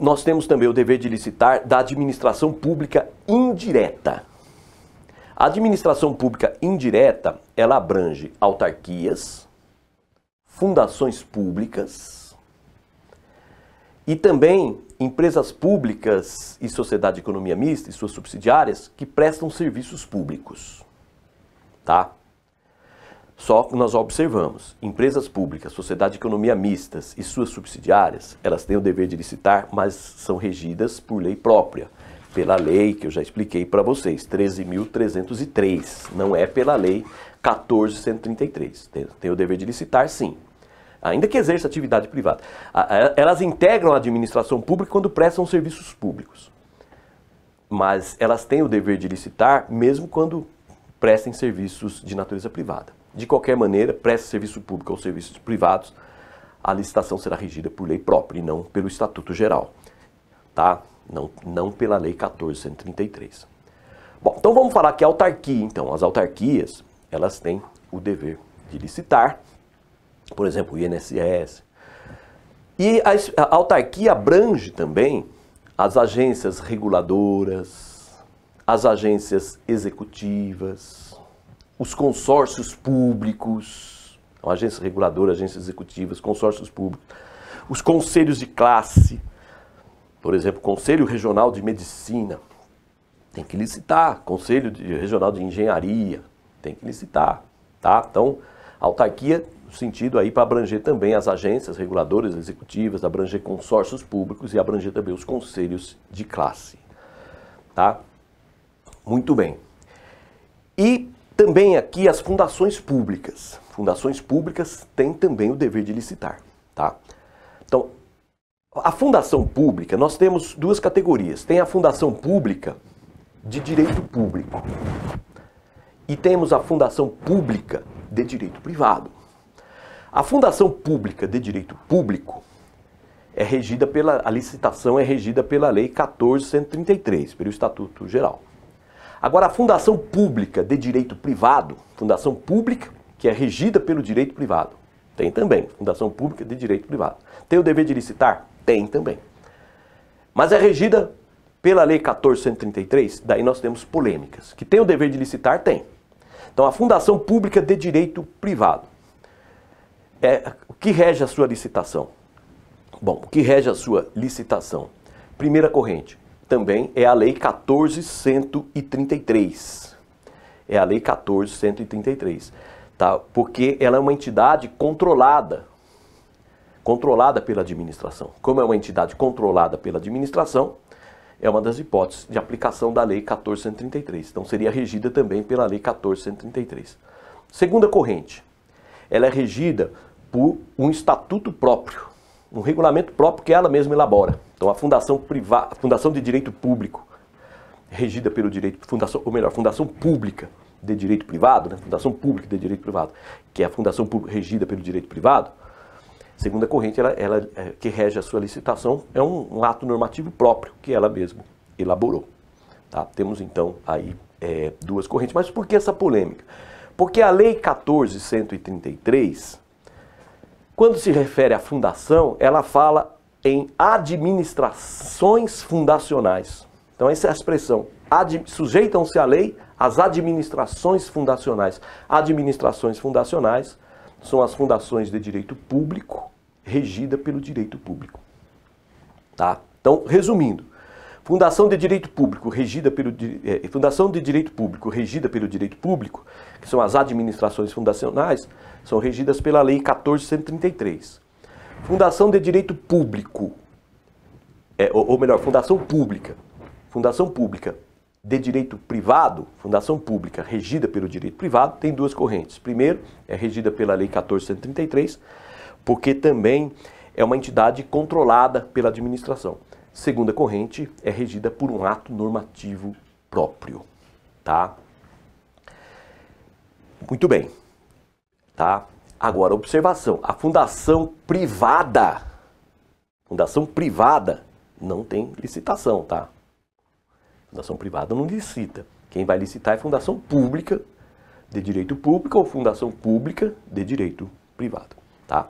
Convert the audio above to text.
nós temos também o dever de licitar da administração pública indireta. A administração pública indireta, ela abrange autarquias, fundações públicas e também empresas públicas e sociedade de economia mista e suas subsidiárias que prestam serviços públicos. Tá? Só que nós observamos, empresas públicas, sociedade de economia mistas e suas subsidiárias, elas têm o dever de licitar, mas são regidas por lei própria, pela lei que eu já expliquei para vocês, 13.303, não é pela lei 14.133. Tem o dever de licitar, sim, ainda que exerça atividade privada. Elas integram a administração pública quando prestam serviços públicos, mas elas têm o dever de licitar mesmo quando prestem serviços de natureza privada. De qualquer maneira, preste serviço público ou serviços privados, a licitação será regida por lei própria e não pelo Estatuto Geral, tá? Não pela lei 14.133. Bom, então vamos falar que a autarquia, então, as autarquias, elas têm o dever de licitar, por exemplo, o INSS. E a autarquia abrange também as agências reguladoras, as agências executivas, os consórcios públicos, então, agências reguladoras, agências executivas, consórcios públicos, os conselhos de classe, por exemplo, Conselho Regional de Medicina, tem que licitar, Conselho Regional de Engenharia, tem que licitar, tá? Então, a autarquia, no sentido aí para abranger também as agências reguladoras, executivas, abranger consórcios públicos e abranger também os conselhos de classe, tá? Muito bem. E também aqui as fundações públicas. Fundações públicas têm também o dever de licitar, tá? Então, a fundação pública, nós temos duas categorias. Tem a fundação pública de direito público e temos a fundação pública de direito privado. A fundação pública de direito público é regida a licitação é regida pela lei 14.133, pelo Estatuto Geral. Agora, a fundação pública de direito privado, fundação pública que é regida pelo direito privado, tem também, fundação pública de direito privado. Tem o dever de licitar? Tem também. Mas é regida pela lei 14.133, daí nós temos polêmicas. Que tem o dever de licitar? Tem. Então, a fundação pública de direito privado. O que rege a sua licitação? Bom, o que rege a sua licitação? Primeira corrente, também é a lei 14.133. É a lei 14.133, tá? Porque ela é uma entidade controlada pela administração. Como é uma entidade controlada pela administração, é uma das hipóteses de aplicação da lei 14.133. Então, seria regida também pela lei 14.133. Segunda corrente, ela é regida por um estatuto próprio, um regulamento próprio que ela mesma elabora. Então, a fundação de direito público, regida pelo direito, fundação pública de direito privado, né? Fundação pública de direito privado, que é a fundação pública regida pelo direito privado. Segunda corrente, ela que rege a sua licitação, é um ato normativo próprio que ela mesma elaborou. Tá? Temos então aí duas correntes. Mas por que essa polêmica? Porque a lei 14.133, quando se refere à fundação, ela fala em administrações fundacionais. Então essa é a expressão. Sujeitam-se à lei as administrações fundacionais. Administrações fundacionais são as fundações de direito público, regida pelo direito público. Tá? Então, resumindo, fundação de direito público regida pelo direito público, que são as administrações fundacionais, são regidas pela lei 14.133. Fundação de direito público, fundação pública de direito privado, fundação pública regida pelo direito privado, tem duas correntes. Primeiro, é regida pela lei 14.133, porque também é uma entidade controlada pela administração. Segunda corrente, é regida por um ato normativo próprio. Tá? Muito bem. Tá? Agora, observação. A fundação privada não tem licitação, tá? Fundação privada não licita. Quem vai licitar é fundação pública de direito público ou fundação pública de direito privado, tá?